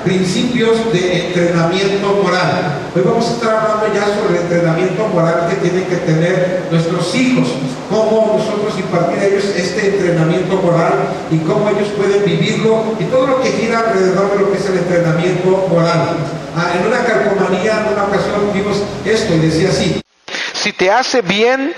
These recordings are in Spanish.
principios de entrenamiento moral. Hoy vamos a estar hablando ya sobre el entrenamiento moral que tienen que tener nuestros hijos, cómo nosotros impartir a ellos este entrenamiento moral y cómo ellos pueden vivirlo y todo lo que gira alrededor de lo que es el entrenamiento moral. En una calcomanía, en una ocasión vimos esto y decía así: si te hace bien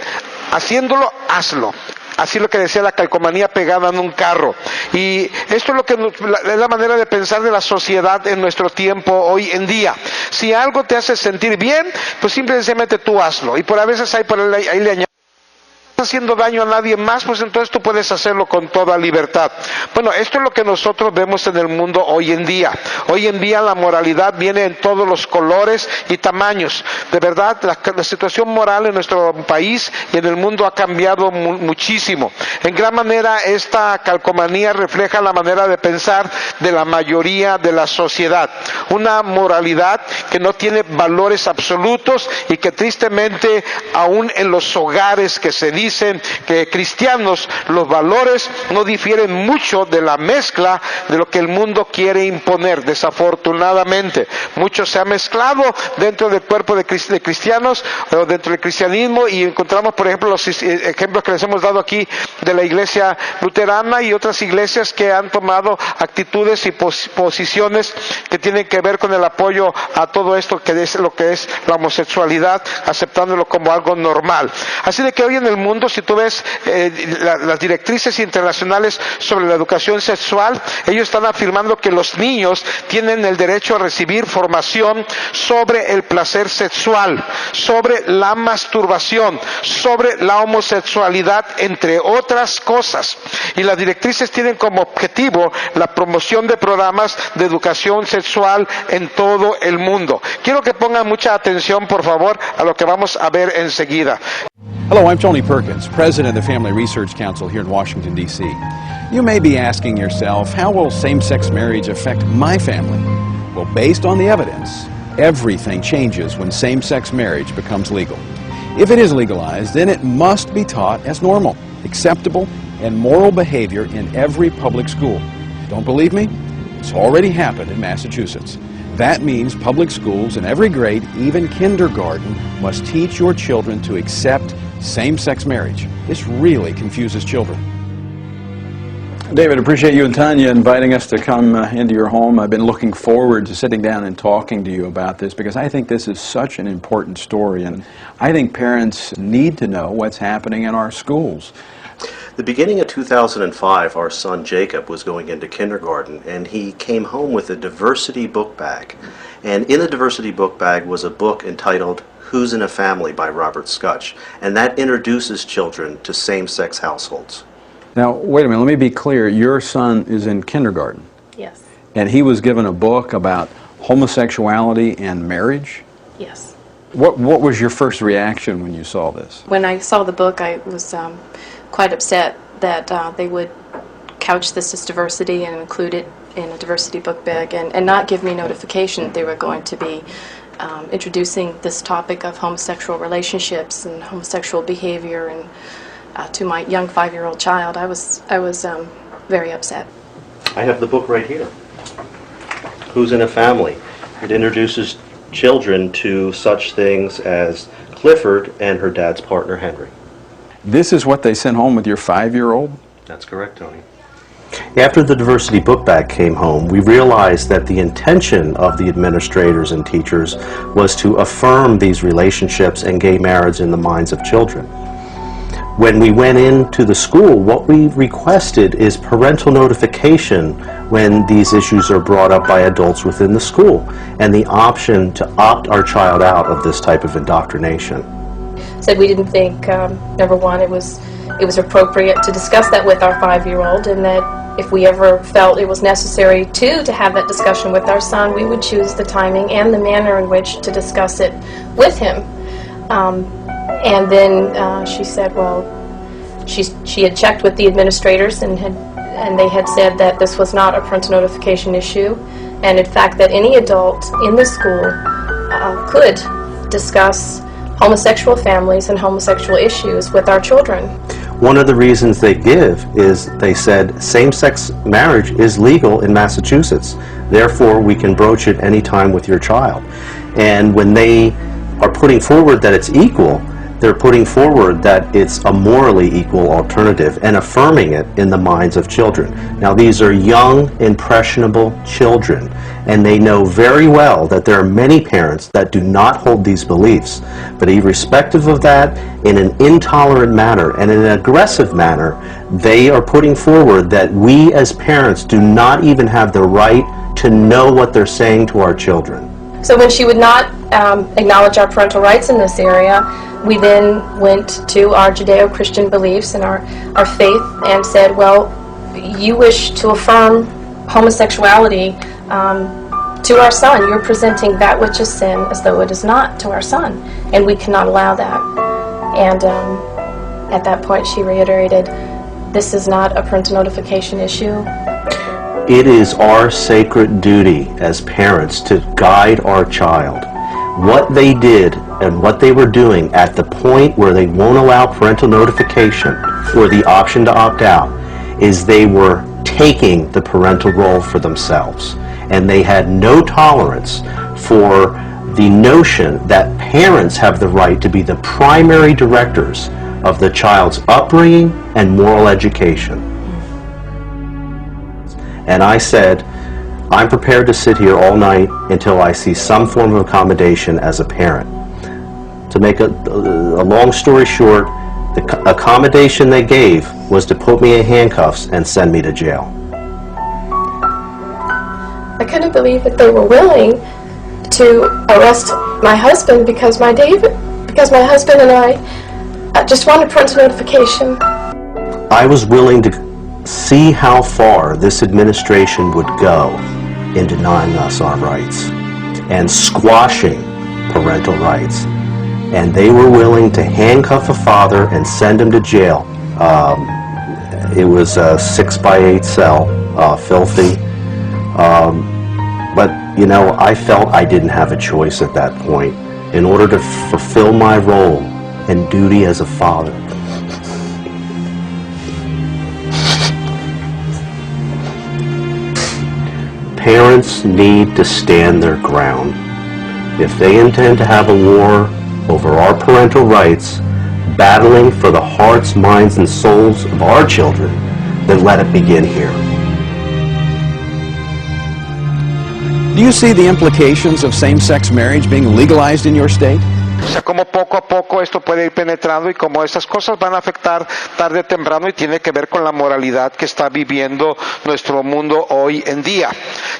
haciéndolo, hazlo. Así lo que decía la calcomanía pegada en un carro. Y esto es lo que es la manera de pensar de la sociedad en nuestro tiempo hoy en día. Si algo te hace sentir bien, pues simplemente tú hazlo. Y por a veces ahí le añado, haciendo daño a nadie más, pues entonces tú puedes hacerlo con toda libertad. Bueno, esto es lo que nosotros vemos en el mundo hoy en día. Hoy en día la moralidad viene en todos los colores y tamaños. De verdad, la situación moral en nuestro país y en el mundo ha cambiado muchísimo. En gran manera, esta calcomanía refleja la manera de pensar de la mayoría de la sociedad. Una moralidad que no tiene valores absolutos y que tristemente, aún en los hogares que se dicen que cristianos, los valores no difieren mucho de la mezcla de lo que el mundo quiere imponer. Desafortunadamente, mucho se ha mezclado dentro del cuerpo de cristianos o dentro del cristianismo, y encontramos, por ejemplo, los ejemplos que les hemos dado aquí de la iglesia luterana y otras iglesias que han tomado actitudes y posiciones que tienen que ver con el apoyo a todo esto que es lo que es la homosexualidad, aceptándolo como algo normal. Así de que hoy en el mundo, si tú ves las directrices internacionales sobre la educación sexual, ellos están afirmando que los niños tienen el derecho a recibir formación sobre el placer sexual, sobre la masturbación, sobre la homosexualidad, entre otras cosas. Y las directrices tienen como objetivo la promoción de programas de educación sexual en todo el mundo. Quiero que pongan mucha atención, por favor, a lo que vamos a ver enseguida. Hello, I'm Tony Perkins, President of the Family Research Council here in Washington, D.C. You may be asking yourself, how will same-sex marriage affect my family? Well, based on the evidence, everything changes when same-sex marriage becomes legal. If it is legalized, then it must be taught as normal, acceptable, and moral behavior in every public school. Don't believe me? It's already happened in Massachusetts. That means public schools in every grade, even kindergarten, must teach your children to accept same-sex marriage. This really confuses children. David, appreciate you and Tanya inviting us to come into your home. I've been looking forward to sitting down and talking to you about this because I think this is such an important story, and I think parents need to know what's happening in our schools. The beginning of 2005, our son Jacob was going into kindergarten, and he came home with a diversity book bag. And in the diversity book bag was a book entitled Who's in a Family by Robert Scutch, and that introduces children to same-sex households. Now, wait a minute, let me be clear. Your son is in kindergarten. Yes. And he was given a book about homosexuality and marriage? Yes. What was your first reaction when you saw this? When I saw the book, I was quite upset that they would couch this as diversity and include it in a diversity book bag and not give me notification that they were going to be introducing this topic of homosexual relationships and homosexual behavior and to my young 5-year-old child. I was very upset. I have the book right here. Who's in a Family? It introduces children to such things as Clifford and her dad's partner, Henry. This is what they sent home with your 5-year-old? That's correct, Tony. After the diversity book bag came home, we realized that the intention of the administrators and teachers was to affirm these relationships and gay marriage in the minds of children. When we went into the school, what we requested is parental notification when these issues are brought up by adults within the school, and the option to opt our child out of this type of indoctrination. Said we didn't think, number one, it was appropriate to discuss that with our 5-year-old, and that if we ever felt it was necessary to have that discussion with our son, we would choose the timing and the manner in which to discuss it with him. And then she said, well, she had checked with the administrators and they had said that this was not a parental notification issue, and in fact that any adult in the school could discuss homosexual families and homosexual issues with our children. One of the reasons they give is they said same-sex marriage is legal in Massachusetts. Therefore, we can broach it anytime with your child. And when they are putting forward that it's equal, they're putting forward that it's a morally equal alternative and affirming it in the minds of children. Now, these are young, impressionable children, and they know very well that there are many parents that do not hold these beliefs. But irrespective of that, in an intolerant manner and in an aggressive manner, they are putting forward that we as parents do not even have the right to know what they're saying to our children. So when she would not acknowledge our parental rights in this area, we then went to our Judeo-Christian beliefs and our faith and said, well, you wish to affirm homosexuality to our son. You're presenting that which is sin as though it is not to our son, and we cannot allow that. And at that point she reiterated, this is not a parental notification issue. It is our sacred duty as parents to guide our child. What they did and what they were doing at the point where they won't allow parental notification or the option to opt out is they were taking the parental role for themselves. And they had no tolerance for the notion that parents have the right to be the primary directors of the child's upbringing and moral education. And I said, I'm prepared to sit here all night until I see some form of accommodation as a parent. To make a long story short, the accommodation they gave was to put me in handcuffs and send me to jail. I couldn't believe that they were willing to arrest my husband because my husband and I just wanted parental notification. I was willing to see how far this administration would go in denying us our rights and squashing parental rights. And they were willing to handcuff a father and send him to jail. It was a 6x8 cell, filthy. But, you know, I felt I didn't have a choice at that point in order to fulfill my role and duty as a father. Parents need to stand their ground. If they intend to have a war over our parental rights, battling for the hearts, minds, and souls of our children, then let it begin here. Do you see the implications of same-sex marriage being legalized in your state? O sea, como poco a poco esto puede ir penetrando y como estas cosas van a afectar tarde o temprano y tiene que ver con la moralidad que está viviendo nuestro mundo hoy en día.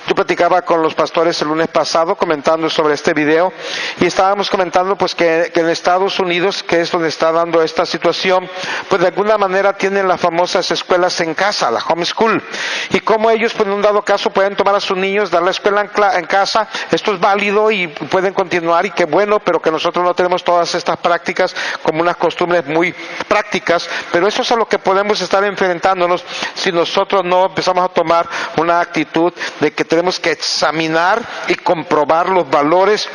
Yo platicaba con los pastores el lunes pasado comentando sobre este video y estábamos comentando pues que en Estados Unidos, que es donde está dando esta situación, pues de alguna manera tienen las famosas escuelas en casa, la homeschool, y como ellos pues en un dado caso pueden tomar a sus niños, dar la escuela en casa. Esto es válido y pueden continuar y qué bueno, pero que nosotros no tenemos todas estas prácticas como unas costumbres muy prácticas, pero eso es a lo que podemos estar enfrentándonos si nosotros no empezamos a tomar una actitud de que tenemos que examinar y comprobar los valores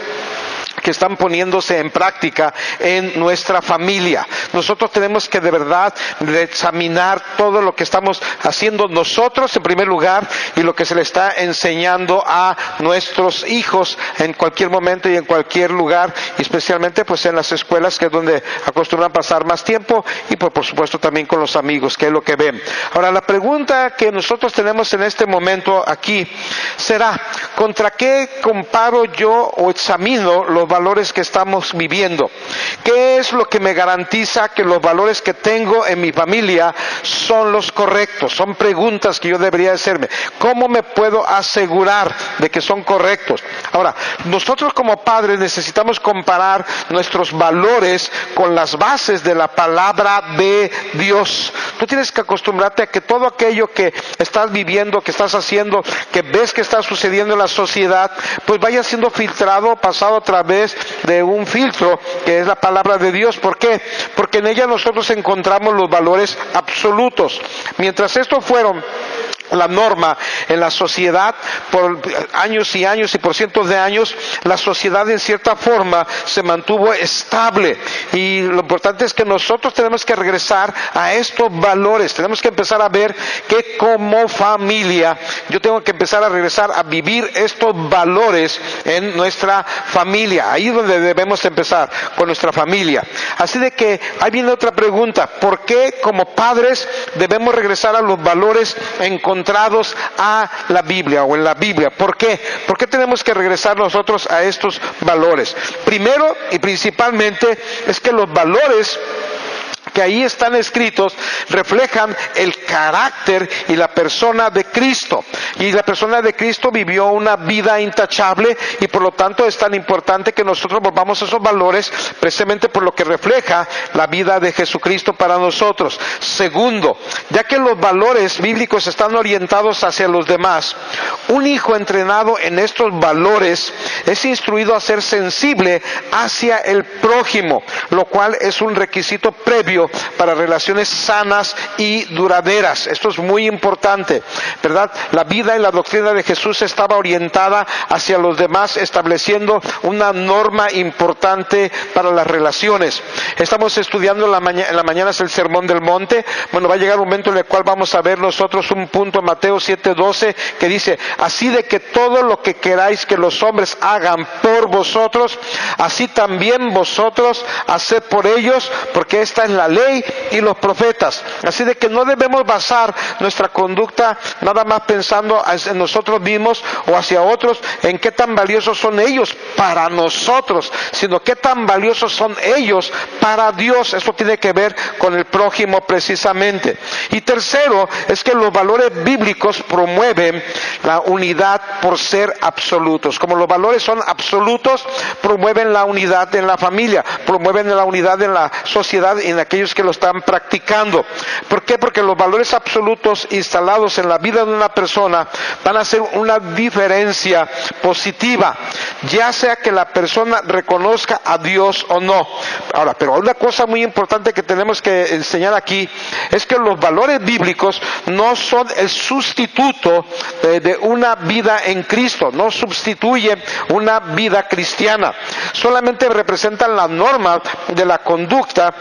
que están poniéndose en práctica en nuestra familia. Nosotros tenemos que de verdad examinar todo lo que estamos haciendo nosotros en primer lugar y lo que se le está enseñando a nuestros hijos en cualquier momento y en cualquier lugar, y especialmente pues en las escuelas, que es donde acostumbran pasar más tiempo, y pues por supuesto también con los amigos, que es lo que ven. Ahora, la pregunta que nosotros tenemos en este momento aquí será: ¿contra qué comparo yo o examino los valores que estamos viviendo? ¿Qué es lo que me garantiza que los valores que tengo en mi familia son los correctos? Son preguntas que yo debería hacerme. ¿Cómo me puedo asegurar de que son correctos? Ahora, nosotros como padres necesitamos comparar nuestros valores con las bases de la palabra de Dios. Tú tienes que acostumbrarte a que todo aquello que estás viviendo, que estás haciendo, que ves que está sucediendo en la sociedad, pues vaya siendo filtrado, pasado a través de un filtro que es la palabra de Dios. ¿Por qué? Porque en ella nosotros encontramos los valores absolutos. Mientras estos fueron la norma en la sociedad por años y años y por cientos de años. La sociedad en cierta forma se mantuvo estable, y lo importante es que nosotros tenemos que regresar a estos valores. Tenemos que empezar a ver que como familia yo tengo que empezar a regresar a vivir estos valores en nuestra familia. Ahí es donde debemos empezar, con nuestra familia. Así de que ahí viene otra pregunta: ¿por qué como padres debemos regresar a los valores encontrados a la Biblia o en la Biblia? ¿Por qué? ¿Por qué tenemos que regresar nosotros a estos valores? Primero y principalmente es que los valores que ahí están escritos reflejan el carácter y la persona de Cristo. Y la persona de Cristo vivió una vida intachable, y por lo tanto es tan importante que nosotros volvamos a esos valores precisamente por lo que refleja la vida de Jesucristo para nosotros. Segundo, ya que los valores bíblicos están orientados hacia los demás, un hijo entrenado en estos valores es instruido a ser sensible hacia el prójimo, lo cual es un requisito previo para relaciones sanas y duraderas. Esto es muy importante, ¿verdad? La vida y la doctrina de Jesús estaba orientada hacia los demás, estableciendo una norma importante para las relaciones. Estamos estudiando en la mañana es el Sermón del Monte. Bueno, va a llegar un momento en el cual vamos a ver nosotros un punto en Mateo 7:12 que dice: así de que todo lo que queráis que los hombres hagan por vosotros, así también vosotros haced por ellos, porque esta es la ley y los profetas. Así de que no debemos basar nuestra conducta nada más pensando en nosotros mismos o hacia otros, en qué tan valiosos son ellos para nosotros, sino qué tan valiosos son ellos para Dios. Eso tiene que ver con el prójimo precisamente. Y tercero, es que los valores bíblicos promueven la unidad por ser absolutos. Como los valores son absolutos, promueven la unidad en la familia, promueven la unidad en la sociedad y en aquellos que lo están practicando. ¿Por qué? Porque los valores absolutos instalados en la vida de una persona van a hacer una diferencia positiva, ya sea que la persona reconozca a Dios o no. Ahora, pero una cosa muy importante que tenemos que enseñar aquí es que los valores bíblicos no son el sustituto de una vida en Cristo, no sustituyen una vida cristiana, solamente representan la norma de la conducta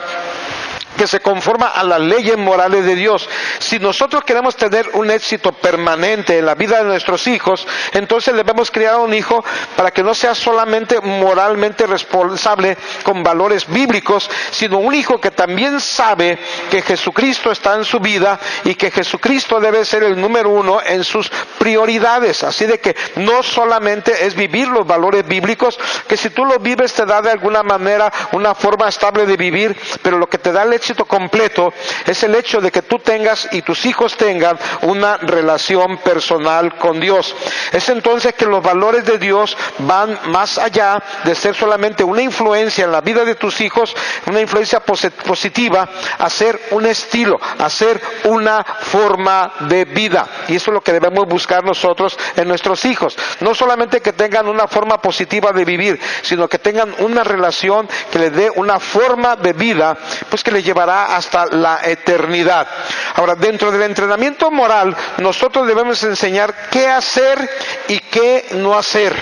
que se conforma a las leyes morales de Dios. Si nosotros queremos tener un éxito permanente en la vida de nuestros hijos, entonces debemos criar a un hijo para que no sea solamente moralmente responsable con valores bíblicos, sino un hijo que también sabe que Jesucristo está en su vida y que Jesucristo debe ser el número uno en sus prioridades. Así de que no solamente es vivir los valores bíblicos, que si tú los vives te da de alguna manera una forma estable de vivir, pero lo que te da el éxito completo es el hecho de que tú tengas y tus hijos tengan una relación personal con Dios. Es entonces que los valores de Dios van más allá de ser solamente una influencia en la vida de tus hijos, una influencia positiva, a ser un estilo, a ser una forma de vida. Y eso es lo que debemos buscar nosotros en nuestros hijos. No solamente que tengan una forma positiva de vivir, sino que tengan una relación que les dé una forma de vida, pues que les llevará hasta la eternidad. Ahora, dentro del entrenamiento moral, nosotros debemos enseñar qué hacer y qué no hacer.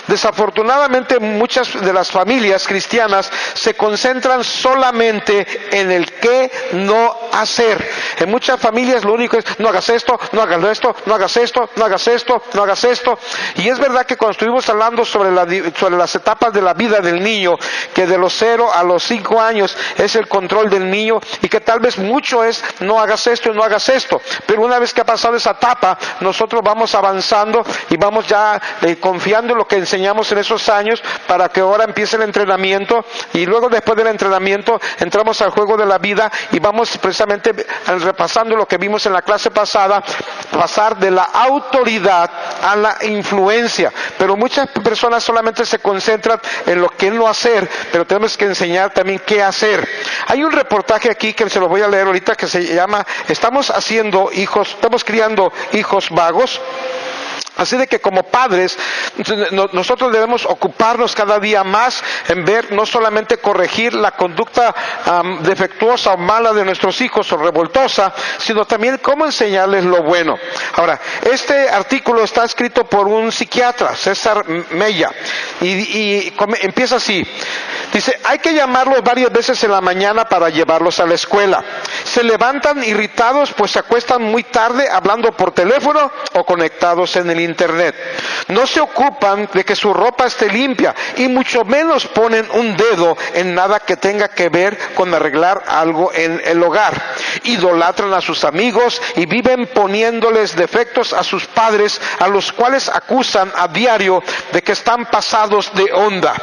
Desafortunadamente, muchas de las familias cristianas se concentran solamente en el qué no hacer. En muchas familias lo único es: no hagas esto, no hagas esto, no hagas esto, no hagas esto, no hagas esto. Y es verdad que cuando estuvimos hablando sobre las etapas de la vida del niño, que de los 0 a los 5 años es el control del niño, y que tal vez mucho es no hagas esto y no hagas esto, pero una vez que ha pasado esa etapa, nosotros vamos avanzando y vamos ya confiando en lo que enseñamos en esos años, para que ahora empiece el entrenamiento, y luego después del entrenamiento entramos al juego de la vida y vamos precisamente repasando lo que vimos en la clase pasada, pasar de la autoridad a la influencia. Pero muchas personas solamente se concentran en lo que no hacer, pero tenemos que enseñar también qué hacer. Hay un reportaje aquí que se lo voy a leer ahorita, que se llama "Estamos criando hijos vagos". Así de que como padres, nosotros debemos ocuparnos cada día más en ver, no solamente corregir la conducta defectuosa o mala de nuestros hijos o revoltosa, sino también cómo enseñarles lo bueno. Ahora, este artículo está escrito por un psiquiatra, César Mella, y empieza así. Dice, hay que llamarlos varias veces en la mañana para llevarlos a la escuela. Se levantan irritados pues se acuestan muy tarde hablando por teléfono o conectados en el internet. No se ocupan de que su ropa esté limpia y mucho menos ponen un dedo en nada que tenga que ver con arreglar algo en el hogar. Idolatran a sus amigos y viven poniéndoles defectos a sus padres, a los cuales acusan a diario de que están pasados de onda.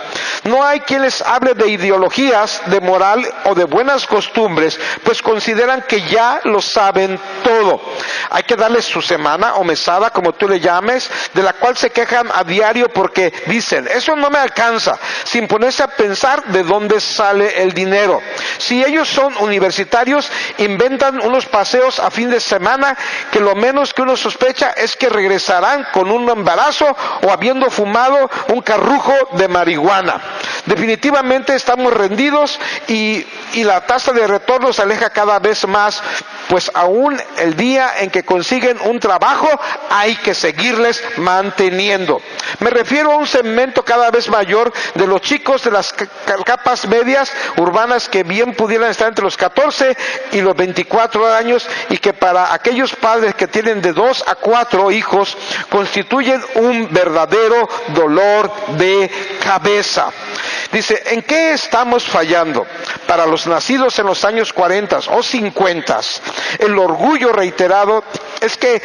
No hay quien les hable de ideologías, de moral o de buenas costumbres, pues consideran que ya lo saben todo. Hay que darles su semana o mesada, como tú le llames, de la cual se quejan a diario porque dicen, eso no me alcanza, sin ponerse a pensar de dónde sale el dinero. Si ellos son universitarios, inventan unos paseos a fin de semana que lo menos que uno sospecha es que regresarán con un embarazo o habiendo fumado un carrujo de marihuana. Definitivamente estamos rendidos y la tasa de retorno se aleja cada vez más, pues aún el día en que consiguen un trabajo hay que seguirles manteniendo. Me refiero a un segmento cada vez mayor de los chicos de las capas medias urbanas que bien pudieran estar entre los 14 y los 24 años y que para aquellos padres que tienen de 2 a 4 hijos constituyen un verdadero dolor de cabeza. Dice, ¿en qué estamos fallando? Para los nacidos en los años 40 o 50, el orgullo reiterado es que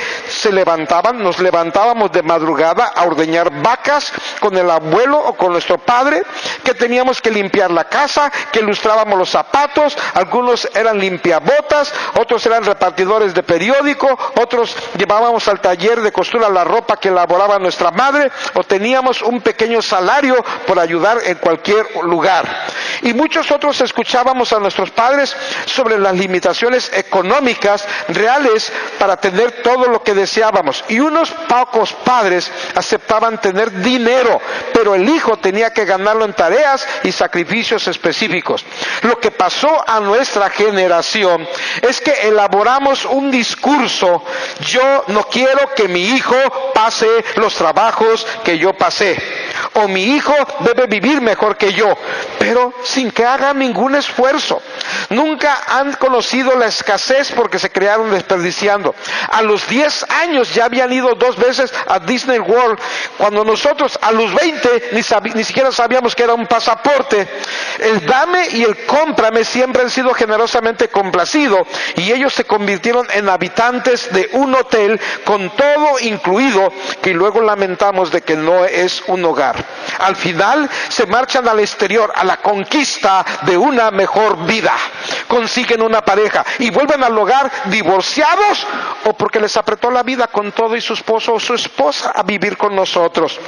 nos levantábamos de madrugada a ordeñar vacas con el abuelo o con nuestro padre, que teníamos que limpiar la casa, que lustrábamos los zapatos, algunos eran limpiabotas, otros eran repartidores de periódico, otros llevábamos al taller de costura la ropa que elaboraba nuestra madre, o teníamos un pequeño salario por ayudar en cualquier lugar. Y muchos otros escuchábamos a nuestros padres sobre las limitaciones económicas reales para tener todo lo que deseábamos. Y unos pocos padres aceptaban tener dinero, pero el hijo tenía que ganarlo en tareas y sacrificios específicos. Lo que pasó a nuestra generación es que elaboramos un discurso: yo no quiero que mi hijo pase los trabajos que yo pasé, o mi hijo debe vivir mejor que yo, pero sin que haga ningún esfuerzo. Nunca han conocido la escasez porque se crearon desperdiciando. A los 10 años ya habían ido 2 veces a Disney World, cuando nosotros a los 20 ni siquiera sabíamos que era un pasaporte. El dame y el cómprame siempre han sido generosamente complacido, y ellos se convirtieron en habitantes de un hotel con todo incluido, que luego lamentamos de que no es un hogar. Al final se marchan al exterior a la conquista de una mejor vida, consiguen una pareja y vuelven al hogar divorciados, o porque les apretó la vida con todo y su esposo o su esposa a vivir con nosotros.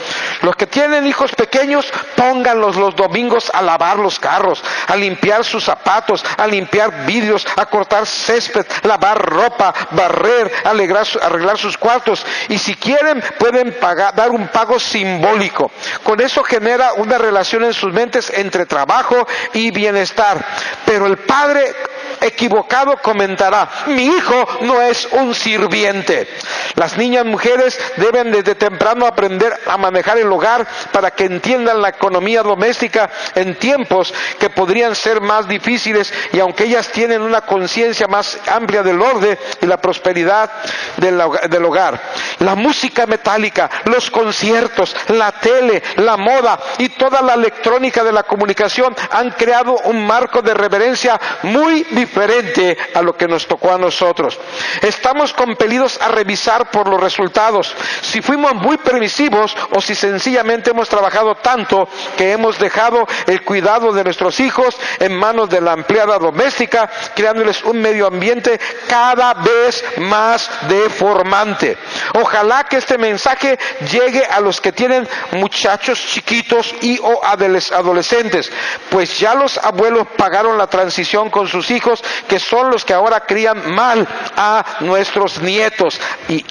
Los que tienen hijos pequeños, pónganlos los domingos a lavar los carros, a limpiar sus zapatos, a limpiar vidrios, a cortar césped, lavar ropa, barrer, arreglar sus cuartos, y si quieren pueden dar un pago simbólico. Con eso genera una relación en sus mentes entre trabajo y bienestar. Pero el padre equivocado comentará: mi hijo no es un sirviente. Las niñas mujeres deben desde temprano aprender a manejar el hogar para que entiendan la economía doméstica en tiempos que podrían ser más difíciles, y aunque ellas tienen una conciencia más amplia del orden y la prosperidad del hogar. La música metálica, los conciertos, la tele, la moda y toda la electrónica de la comunicación han creado un marco de reverencia muy diferente a lo que nos tocó a nosotros. Estamos compelidos a revisar por los resultados, si fuimos muy permisivos o si sencillamente hemos trabajado tanto que hemos dejado el cuidado de nuestros hijos en manos de la empleada doméstica, creándoles un medio ambiente cada vez más deformante. Ojalá que este mensaje llegue a los que tienen muchachos chiquitos y o adolescentes, pues ya los abuelos pagaron la transición con sus hijos, que son los que ahora crían mal a nuestros nietos. Y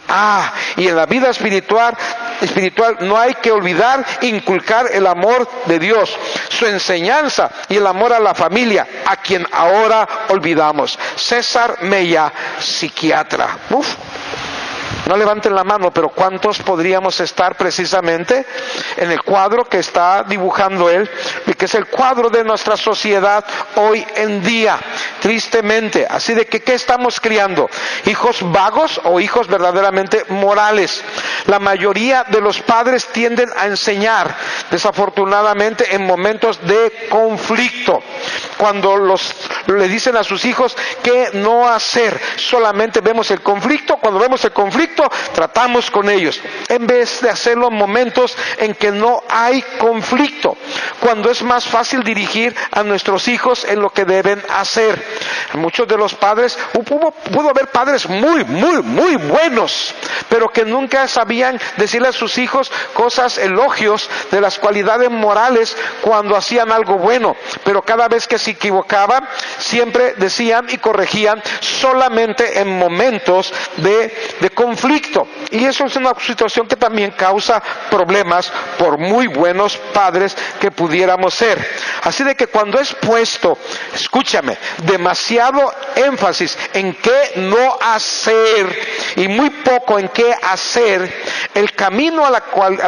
en la vida espiritual espiritual no hay que olvidar inculcar el amor de Dios, su enseñanza y el amor a la familia, a quien ahora olvidamos. César Mella, psiquiatra. No levanten la mano, pero ¿cuántos podríamos estar precisamente en el cuadro que está dibujando él, y que es el cuadro de nuestra sociedad hoy en día, tristemente? Así de que, ¿qué estamos criando? ¿Hijos vagos o hijos verdaderamente morales? La mayoría de los padres tienden a enseñar, desafortunadamente, en momentos de conflicto, cuando le dicen a sus hijos qué no hacer. Solamente vemos el conflicto. Cuando vemos el conflicto, tratamos con ellos, en vez de hacerlo en momentos en que no hay conflicto, cuando es más fácil dirigir a nuestros hijos en lo que deben hacer. Muchos de los padres, pudo haber padres muy buenos, pero que nunca sabían decirle a sus hijos cosas, elogios de las cualidades morales cuando hacían algo bueno, pero cada vez que se equivocaban, siempre decían y corregían solamente en momentos de conflicto. Y eso es una situación que también causa problemas, por muy buenos padres que pudiéramos ser. Así de que cuando es puesto, escúchame, demasiado énfasis en qué no hacer y muy poco en qué hacer, el camino a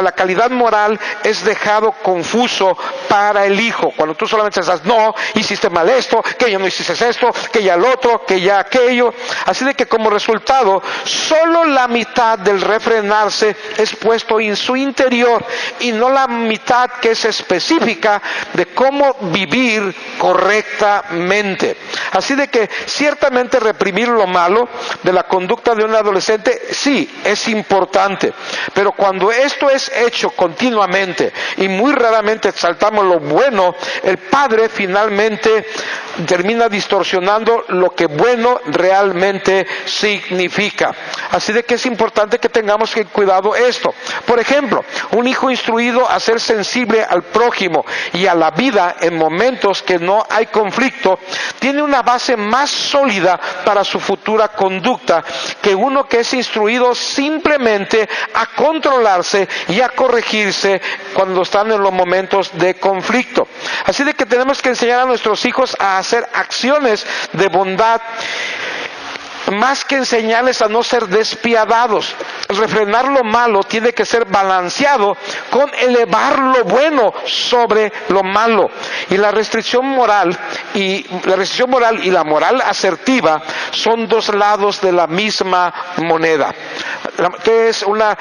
la calidad moral es dejado confuso para el hijo. Cuando tú solamente estás, no, hiciste mal esto, que ya no hiciste esto, que ya lo otro, que ya aquello. Así de que como resultado, solo la mitad del refrenarse es puesto en su interior y no la mitad que es específica de cómo vivir correctamente. Así de que ciertamente reprimir lo malo de la conducta de un adolescente sí es importante, pero cuando esto es hecho continuamente y muy raramente exaltamos lo bueno, el padre finalmente termina distorsionando lo que bueno realmente significa. Así de que es importante que tengamos que cuidado esto. Por ejemplo, un hijo instruido a ser sensible al prójimo y a la vida en momentos que no hay conflicto, tiene una base más sólida para su futura conducta que uno que es instruido simplemente a controlarse y a corregirse cuando están en los momentos de conflicto. Así de que tenemos que enseñar a nuestros hijos a hacer acciones de bondad, más que enseñarles a no ser despiadados. Refrenar lo malo tiene que ser balanceado con elevar lo bueno sobre lo malo. Y la restricción moral y la moral asertiva son dos lados de la misma moneda. ¿Qué es una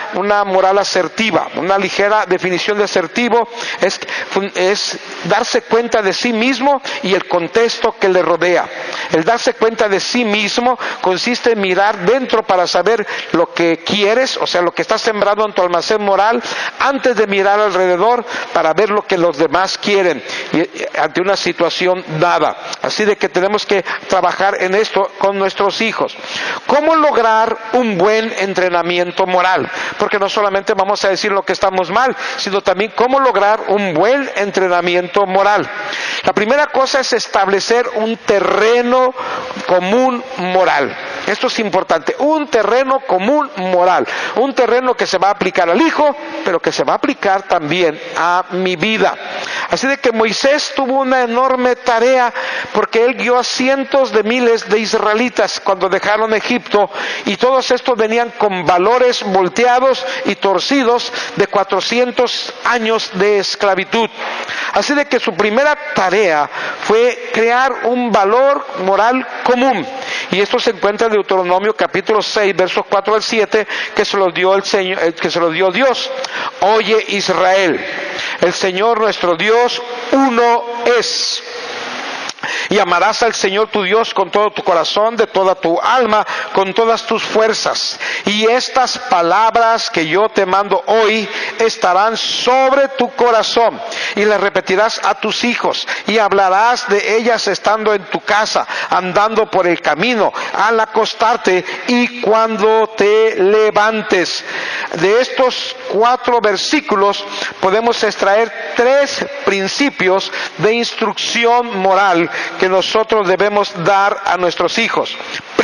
moral asertiva? Una ligera definición de asertivo es darse cuenta de sí mismo y el contexto que le rodea. El darse cuenta de sí mismo consiste en mirar dentro para saber lo que quieres, o sea, lo que está sembrado en tu almacén moral, antes de mirar alrededor para ver lo que los demás quieren ante una situación dada. Así de que tenemos que trabajar en esto con nuestros hijos. ¿Cómo lograr un buen entrenamiento moral? Porque no solamente vamos a decir lo que estamos mal, sino también cómo lograr un buen entrenamiento moral. La primera cosa es establecer un terreno común moral. Esto es importante, un terreno común moral, un terreno que se va a aplicar al hijo, pero que se va a aplicar también a mi vida. Así de que Moisés tuvo una enorme tarea, porque él guió a cientos de miles de israelitas cuando dejaron Egipto, y todos estos venían con valores volteados y torcidos de 400 años de esclavitud. Así de que su primera tarea fue crear un valor moral común, y esto se encuentra en Deuteronomio capítulo 6, versos 4 al 7, que se los dio que se los dio Dios. Oye Israel, el Señor nuestro Dios uno es. Y amarás al Señor tu Dios con todo tu corazón, de toda tu alma, con todas tus fuerzas. Y estas palabras que yo te mando hoy estarán sobre tu corazón, y las repetirás a tus hijos, y hablarás de ellas estando en tu casa, andando por el camino, al acostarte y cuando te levantes. De estos 4 versículos podemos extraer 3 principios de instrucción moral que nosotros debemos dar a nuestros hijos.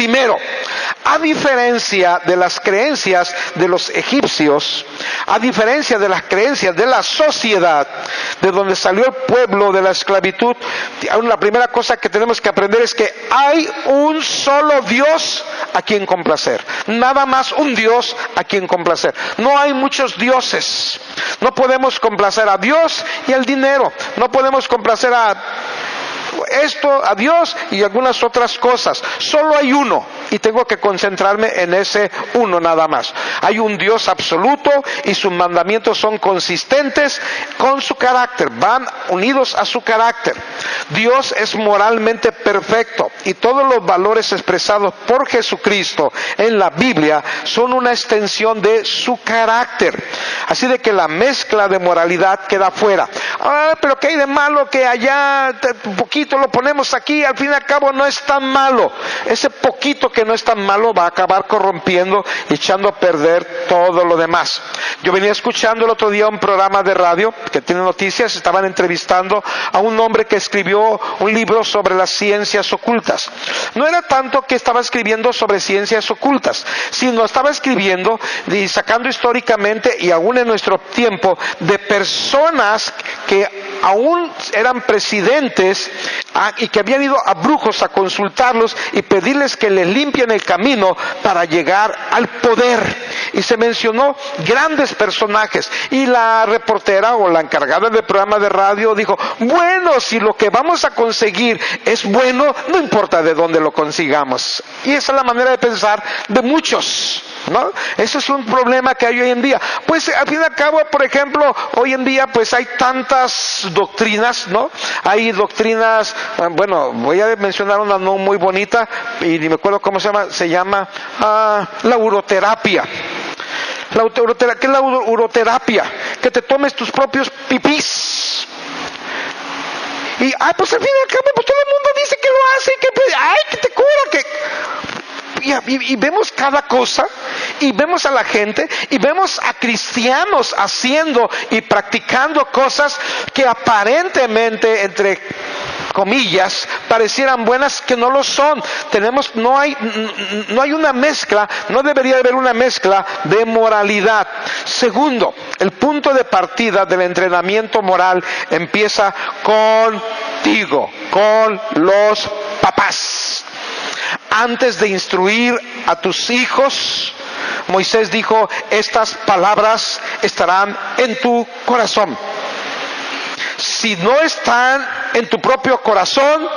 Primero, a diferencia de las creencias de los egipcios, a diferencia de las creencias de la sociedad, de donde salió el pueblo de la esclavitud, la primera cosa que tenemos que aprender es que hay un solo Dios a quien complacer. Nada más un Dios a quien complacer. No hay muchos dioses. No podemos complacer a Dios y al dinero. No podemos complacer a Dios y algunas otras cosas. Solo hay uno y tengo que concentrarme en ese uno nada más. Hay un Dios absoluto y sus mandamientos son consistentes con su carácter, van unidos a su carácter. Dios es moralmente perfecto y todos los valores expresados por Jesucristo en la Biblia son una extensión de su carácter. Así de que la mezcla de moralidad queda fuera. Pero ¿qué hay de malo que allá un poquito lo ponemos aquí? Al fin y al cabo no es tan malo. Ese poquito que no es tan malo va a acabar corrompiendo y echando a perder todo lo demás. Yo venía escuchando el otro día un programa de radio que tiene noticias. Estaban entrevistando a un hombre que escribió un libro sobre las ciencias ocultas. No era tanto que estaba escribiendo sobre ciencias ocultas, sino estaba escribiendo y sacando históricamente y aún en nuestro tiempo de personas que aún eran presidentes y que habían ido a brujos a consultarlos y pedirles que les limpien el camino para llegar al poder. Y se mencionó grandes personajes y la reportera o la encargada del programa de radio dijo, bueno, si lo que vamos a conseguir es bueno, no importa de dónde lo consigamos. Y esa es la manera de pensar de muchos, ¿no? Ese es un problema que hay hoy en día. Pues al fin y al cabo, por ejemplo, hoy en día pues hay tantas doctrinas, ¿no? Hay doctrinas, bueno, voy a mencionar una no muy bonita y ni me acuerdo cómo se llama la uroterapia. ¿Qué es la uroterapia? Que te tomes tus propios pipís. Y, pues al fin y al cabo, pues todo el mundo dice que lo hace, que te cura, y vemos cada cosa, y vemos a la gente, y vemos a cristianos haciendo y practicando cosas que aparentemente, entre comillas, parecieran buenas, que no lo son. No hay una mezcla, no debería haber una mezcla de moralidad. Segundo, el punto de partida del entrenamiento moral empieza contigo, con los papás. Antes de instruir a tus hijos, Moisés dijo, estas palabras estarán en tu corazón. Si no están en tu propio corazón,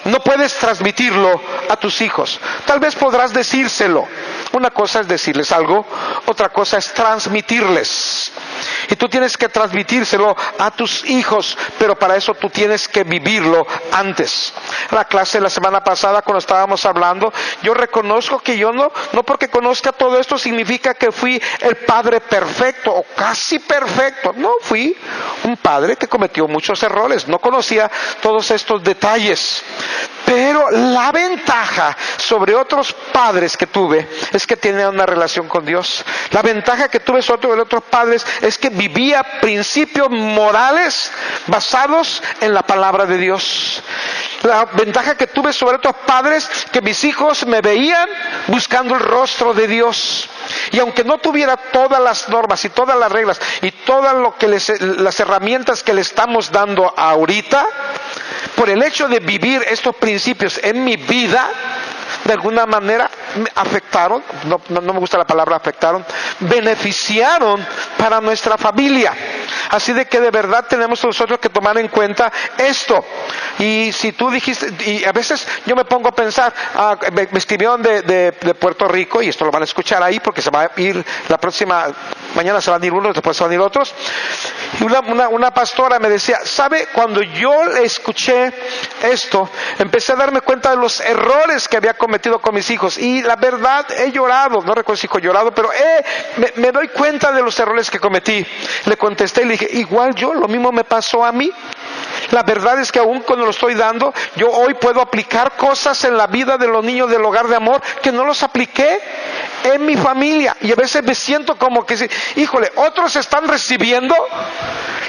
no puedes transmitirlo a tus hijos. Tal vez podrás decírselo. Una cosa es decirles algo, otra cosa es transmitirles. Y tú tienes que transmitírselo a tus hijos, pero para eso tú tienes que vivirlo antes. En la clase de la semana pasada, cuando estábamos hablando, yo reconozco que yo no porque conozca todo esto significa que fui el padre perfecto o casi perfecto. No, fui un padre que cometió muchos errores, no conocía todos estos detalles. Pero la ventaja sobre otros padres que tuve es que tenía una relación con Dios. La ventaja que tuve sobre otros padres es que vivía principios morales basados en la palabra de Dios. La ventaja que tuve sobre otros padres, que mis hijos me veían buscando el rostro de Dios. Y aunque no tuviera todas las normas y todas las reglas y todas las herramientas que le estamos dando ahorita, por el hecho de vivir estos principios en mi vida, de alguna manera me afectaron, no me gusta la palabra afectaron, beneficiaron para nuestra familia. Así de que de verdad tenemos nosotros que tomar en cuenta esto. Y si tú dijiste, y a veces yo me pongo a pensar, me escribieron de Puerto Rico, y esto lo van a escuchar ahí porque se va a ir la próxima, mañana se van a ir unos, después se van a ir otros. Y una pastora me decía, ¿sabe? Cuando yo escuché esto, empecé a darme cuenta de los errores que había cometido con mis hijos. Y la verdad, he llorado, no recuerdo si he llorado, pero me doy cuenta de los errores que cometí. Le contesté y le dije, igual yo, lo mismo me pasó a mí. La verdad es que aún cuando lo estoy dando, yo hoy puedo aplicar cosas en la vida de los niños del hogar de amor que no los apliqué en mi familia. Y a veces me siento como que, híjole, otros están recibiendo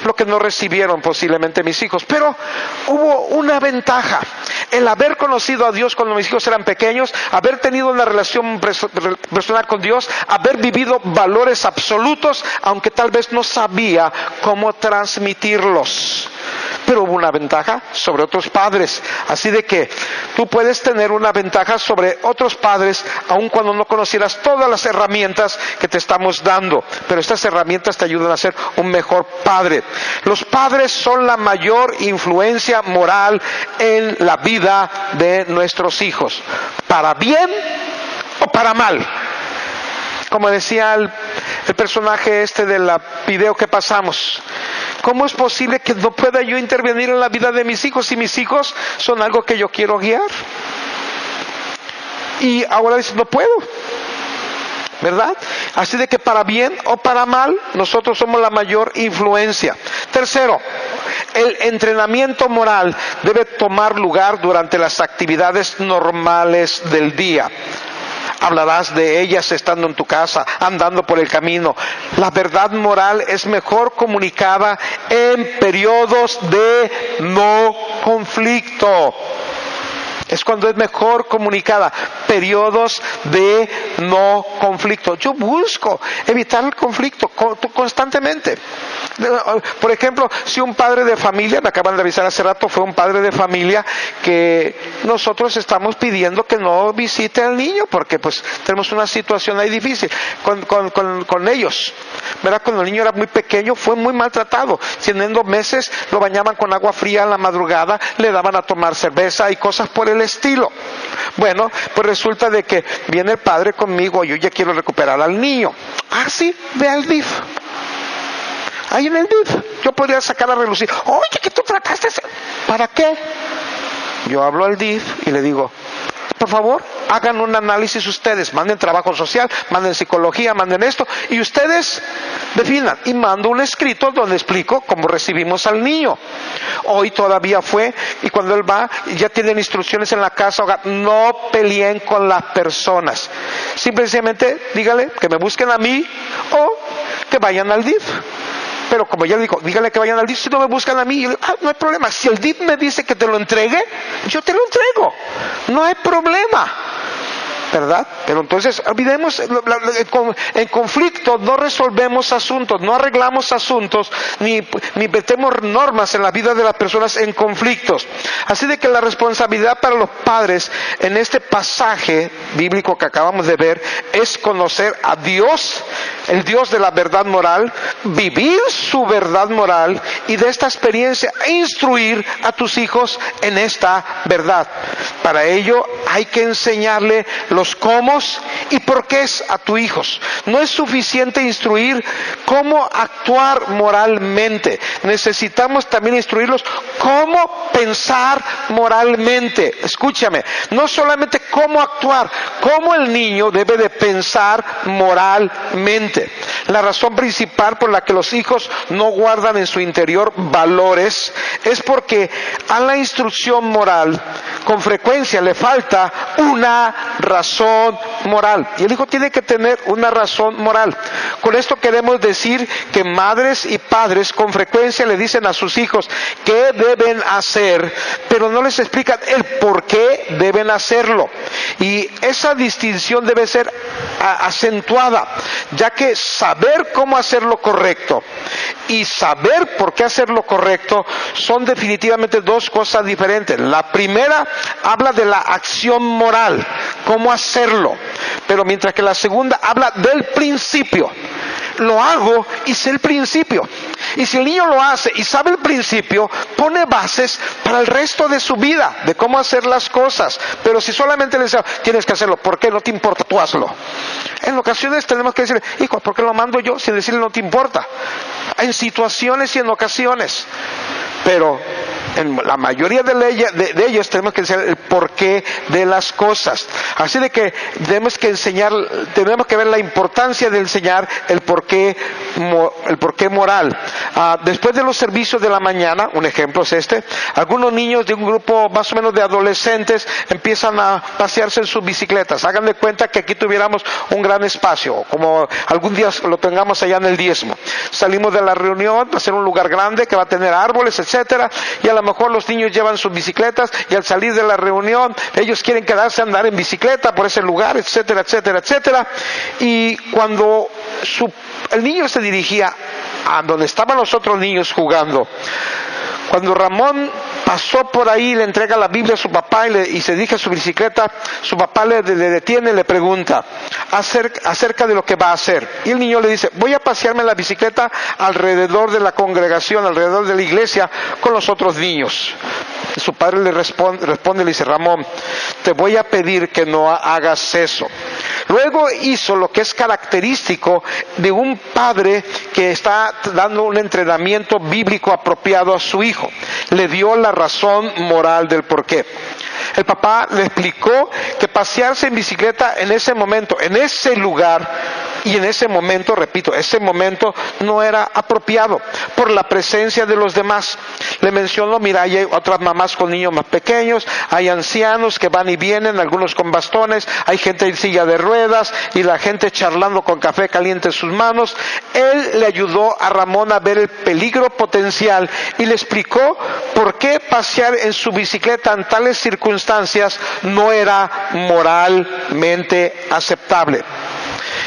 lo que no recibieron posiblemente mis hijos. Pero hubo una ventaja. El haber conocido a Dios cuando mis hijos eran pequeños, haber tenido una relación personal con Dios, haber vivido valores absolutos, aunque tal vez no sabía cómo transmitirlos. Pero hubo una ventaja sobre otros padres. Así de que tú puedes tener una ventaja sobre otros padres, aun cuando no conocieras todas las herramientas que te estamos dando. Pero estas herramientas te ayudan a ser un mejor padre. Los padres son la mayor influencia moral en la vida de nuestros hijos, para bien o para mal. Como decía el personaje del video que pasamos, ¿cómo es posible que no pueda yo intervenir en la vida de mis hijos si mis hijos son algo que yo quiero guiar? Y ahora dice, no puedo, ¿verdad? Así de que para bien o para mal, nosotros somos la mayor influencia. Tercero, el entrenamiento moral debe tomar lugar durante las actividades normales del día. Hablarás de ellas estando en tu casa, andando por el camino. La verdad moral es mejor comunicada en periodos de no conflicto. Es cuando es mejor comunicada, periodos de no conflicto. Yo busco evitar el conflicto constantemente. Por ejemplo, si un padre de familia, me acaban de avisar hace rato, fue un padre de familia que nosotros estamos pidiendo que no visite al niño porque pues tenemos una situación ahí difícil con ellos, ¿verdad? Cuando el niño era muy pequeño fue muy maltratado, teniendo meses lo bañaban con agua fría en la madrugada, le daban a tomar cerveza y cosas por el estilo. Bueno, pues resulta de que viene el padre conmigo, yo ya quiero recuperar al niño. Ah, sí, ve al DIF. Ahí en el DIF, yo podría sacar a relucir. Oye, que tú trataste. ¿Para qué? Yo hablo al DIF y le digo, por favor, hagan un análisis ustedes, manden trabajo social, manden psicología, manden esto, y ustedes definan. Y mando un escrito donde explico cómo recibimos al niño. Hoy todavía fue, y cuando él va, ya tienen instrucciones en la casa, no peleen con las personas. Simplemente dígale que me busquen a mí o que vayan al DIF. Pero como ya le digo, díganle que vayan al DIF, si no me buscan a mí, yo le digo, no hay problema, si el DIF me dice que te lo entregue, yo te lo entrego, no hay problema, ¿verdad? Pero entonces, olvidemos, en conflicto no resolvemos asuntos, no arreglamos asuntos, ni metemos normas en la vida de las personas en conflictos. Así de que la responsabilidad para los padres en este pasaje bíblico que acabamos de ver es conocer a Dios, el Dios de la verdad moral, vivir su verdad moral y de esta experiencia instruir a tus hijos en esta verdad. Para ello hay que enseñarle los cómo y por qué a tus hijos. No es suficiente instruir cómo actuar moralmente. Necesitamos también instruirlos cómo pensar moralmente. Escúchame, no solamente cómo actuar, cómo el niño debe de pensar moralmente. La razón principal por la que los hijos no guardan en su interior valores es porque a la instrucción moral con frecuencia le falta una razón moral. Y el hijo tiene que tener una razón moral. Con esto queremos decir que madres y padres con frecuencia le dicen a sus hijos qué deben hacer, pero no les explican el por qué deben hacerlo. Y esa distinción debe ser acentuada, ya que saber cómo hacer lo correcto y saber por qué hacer lo correcto son definitivamente dos cosas diferentes. La primera habla de la acción moral, cómo hacerlo, pero mientras que la segunda habla del principio. Lo hago y sé el principio. Y si el niño lo hace y sabe el principio, pone bases para el resto de su vida, de cómo hacer las cosas. Pero si solamente le dice, tienes que hacerlo, ¿por qué? No te importa, tú hazlo. En ocasiones tenemos que decirle, hijo, ¿por qué lo mando yo? Sin decirle no te importa. En situaciones y en ocasiones. Pero en la mayoría de ellos tenemos que decir el porqué de las cosas. Así de que tenemos que enseñar, tenemos que ver la importancia de enseñar el porqué moral. Después de los servicios de la mañana, un ejemplo es algunos niños de un grupo más o menos de adolescentes empiezan a pasearse en sus bicicletas. Hagan de cuenta que aquí tuviéramos un gran espacio, como algún día lo tengamos allá en el Diezmo. Salimos de la reunión a hacer un lugar grande que va a tener árboles, etcétera, y a la mejor los niños llevan sus bicicletas y al salir de la reunión ellos quieren quedarse a andar en bicicleta por ese lugar, etcétera, etcétera, etcétera. Y cuando el niño se dirigía a donde estaban los otros niños jugando, cuando Ramón pasó por ahí, le entrega la Biblia a su papá y se dirige a su bicicleta, su papá le detiene y le pregunta acerca de lo que va a hacer. Y el niño le dice, voy a pasearme en la bicicleta alrededor de la congregación, alrededor de la iglesia, con los otros niños. Su padre le responde, le dice, Ramón, te voy a pedir que no hagas eso. Luego hizo lo que es característico de un padre que está dando un entrenamiento bíblico apropiado a su hijo. Le dio la razón moral del porqué. El papá le explicó que pasearse en bicicleta en ese momento, en ese lugar y en ese momento, repito, ese momento no era apropiado por la presencia de los demás. Le mencionó, mira, hay otras mamás con niños más pequeños, hay ancianos que van y vienen, algunos con bastones, hay gente en silla de ruedas y la gente charlando con café caliente en sus manos. Él le ayudó a Ramón a ver el peligro potencial y le explicó por qué pasear en su bicicleta en tales circunstancias no era moralmente aceptable.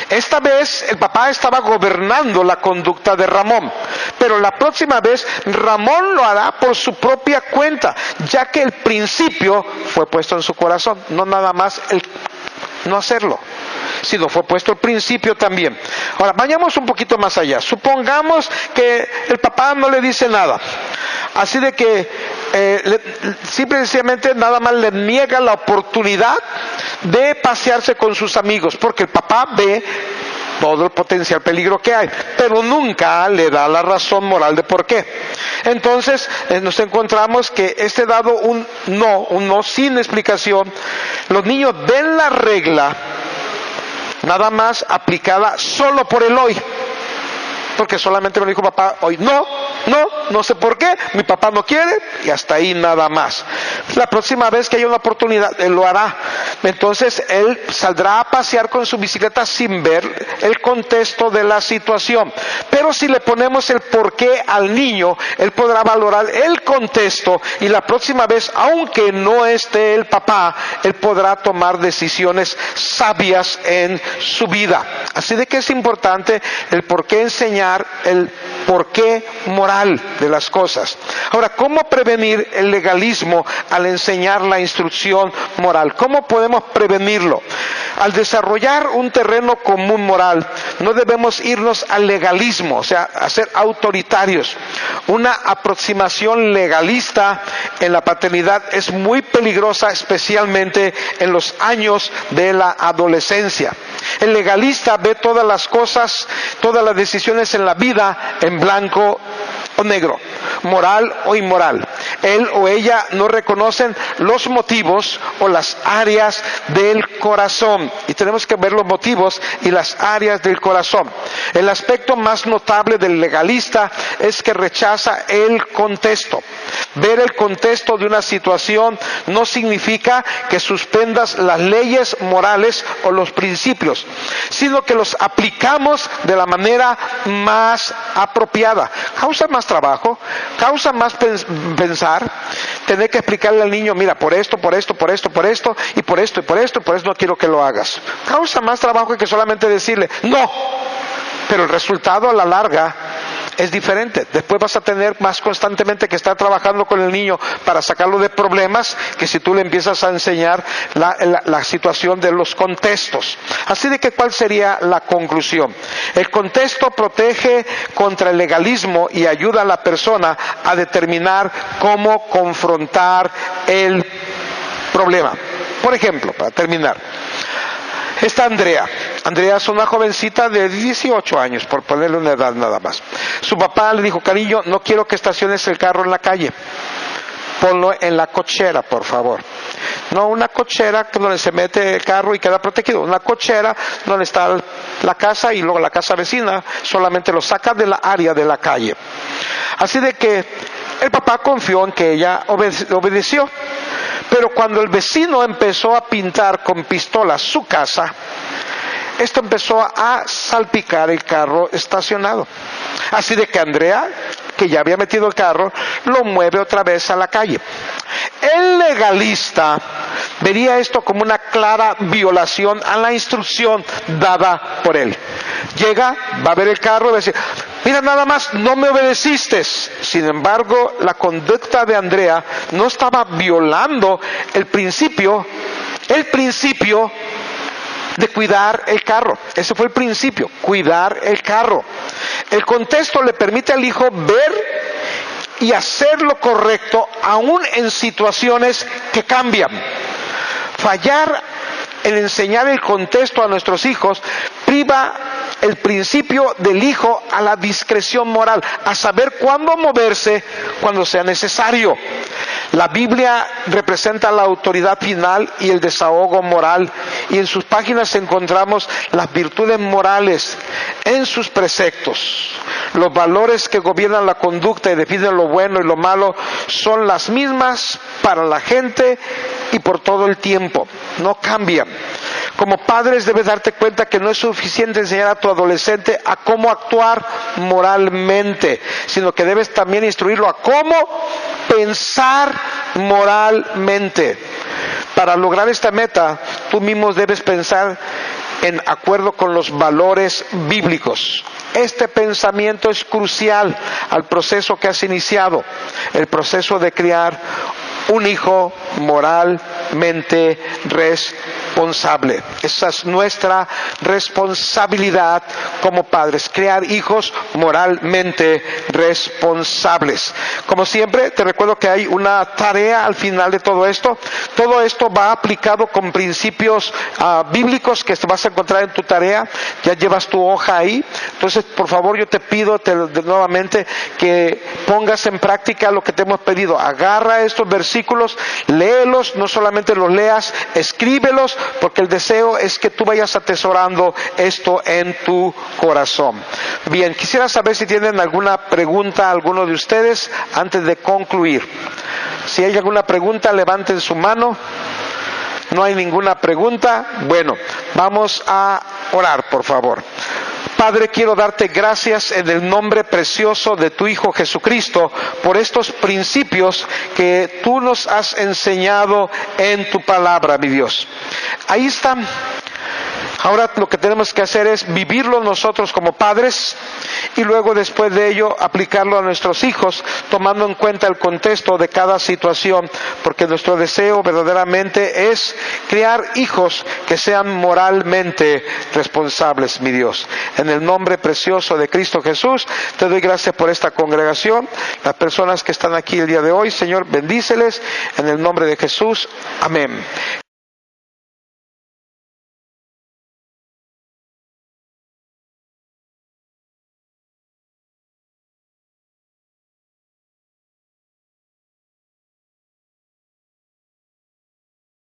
Esta vez el papá estaba gobernando la conducta de Ramón, pero la próxima vez Ramón lo hará por su propia cuenta, ya que el principio fue puesto en su corazón, no nada más el no hacerlo, sino fue puesto el principio también. Ahora, vayamos un poquito más allá. Supongamos que el papá no le dice nada, así de que simplemente nada más le niega la oportunidad de pasearse con sus amigos, porque el papá ve todo el potencial peligro que hay, pero nunca le da la razón moral de por qué. Entonces nos encontramos que dado un no sin explicación, los niños ven la regla nada más aplicada solo por el hoy, porque solamente me dijo papá hoy, no sé por qué, mi papá no quiere, y hasta ahí nada más. La próxima vez que haya una oportunidad, él lo hará. Entonces él saldrá a pasear con su bicicleta sin ver el contexto de la situación. Pero si le ponemos el porqué al niño, él podrá valorar el contexto y la próxima vez, aunque no esté el papá, él podrá tomar decisiones sabias en su vida. Así de que es importante el por qué enseñar, el porqué moral de las cosas. Ahora, ¿cómo prevenir el legalismo al enseñar la instrucción moral? ¿Cómo podemos prevenirlo? Al desarrollar un terreno común moral, no debemos irnos al legalismo, o sea, a ser autoritarios. Una aproximación legalista en la paternidad es muy peligrosa, especialmente en los años de la adolescencia. El legalista ve todas las cosas, todas las decisiones en la vida en blanco o negro, moral o inmoral. Él o ella no reconocen los motivos o las áreas del corazón. Y tenemos que ver los motivos y las áreas del corazón. El aspecto más notable del legalista es que rechaza el contexto. Ver el contexto de una situación no significa que suspendas las leyes morales o los principios, sino que los aplicamos de la manera más apropiada. Causa más trabajo, causa más pensar, tener que explicarle al niño, mira, por esto, y por esto no quiero que lo hagas. Causa más trabajo que solamente decirle, no, pero el resultado a la larga es diferente. Después vas a tener más constantemente que estar trabajando con el niño para sacarlo de problemas que si tú le empiezas a enseñar la situación de los contextos. Así de que, ¿cuál sería la conclusión? El contexto protege contra el legalismo y ayuda a la persona a determinar cómo confrontar el problema. Por ejemplo, para terminar, está Andrea. Andrea es una jovencita de 18 años, por ponerle una edad nada más. Su papá le dijo, cariño, no quiero que estaciones el carro en la calle. Ponlo en la cochera, por favor. No una cochera donde se mete el carro y queda protegido. Una cochera donde está la casa y luego la casa vecina. Solamente lo saca de la área de la calle. Así de que el papá confió en que ella obedeció. Pero cuando el vecino empezó a pintar con pistolas su casa, esto empezó a salpicar el carro estacionado. Así de que Andrea que ya había metido el carro, lo mueve otra vez a la calle. El legalista vería esto como una clara violación a la instrucción dada por él. Llega, va a ver el carro y va a decir, mira, nada más, no me obedeciste. Sin embargo, la conducta de Andrea no estaba violando el principio de cuidar el carro. Ese fue el principio, cuidar el carro. El contexto le permite al hijo ver y hacer lo correcto aún en situaciones que cambian. Fallar en enseñar el contexto a nuestros hijos priva el principio del hijo a la discreción moral, a saber cuándo moverse cuando sea necesario. La Biblia representa la autoridad final y el desahogo moral, y en sus páginas encontramos las virtudes morales en sus preceptos. Los valores que gobiernan la conducta y definen lo bueno y lo malo son las mismas para la gente y por todo el tiempo, no cambian. Como padres debes darte cuenta que no es suficiente enseñar a tu adolescente a cómo actuar moralmente, sino que debes también instruirlo a cómo pensar moralmente. Para lograr esta meta, tú mismo debes pensar en acuerdo con los valores bíblicos. Este pensamiento es crucial al proceso que has iniciado, el proceso de criar un hijo moralmente responsable. Esa es nuestra responsabilidad como padres, crear hijos moralmente responsables. Como siempre, te recuerdo que hay una tarea al final de todo esto. Todo esto va aplicado con principios bíblicos que vas a encontrar en tu tarea. Ya llevas tu hoja ahí. Entonces, por favor, yo te pido nuevamente que pongas en práctica lo que te hemos pedido. Agarra estos versículos, léelos, no solamente los leas, escríbelos, porque el deseo es que tú vayas atesorando esto en tu corazón. Bien, quisiera saber si tienen alguna pregunta, alguno de ustedes, antes de concluir. Si hay alguna pregunta, levanten su mano. No hay ninguna pregunta. Bueno, vamos a orar, por favor. Padre, quiero darte gracias en el nombre precioso de tu Hijo Jesucristo por estos principios que tú nos has enseñado en tu palabra, mi Dios. Ahí están. Ahora lo que tenemos que hacer es vivirlo nosotros como padres y luego después de ello aplicarlo a nuestros hijos, tomando en cuenta el contexto de cada situación, porque nuestro deseo verdaderamente es crear hijos que sean moralmente responsables, mi Dios. En el nombre precioso de Cristo Jesús, te doy gracias por esta congregación, las personas que están aquí el día de hoy, Señor, bendíceles, en el nombre de Jesús, amén.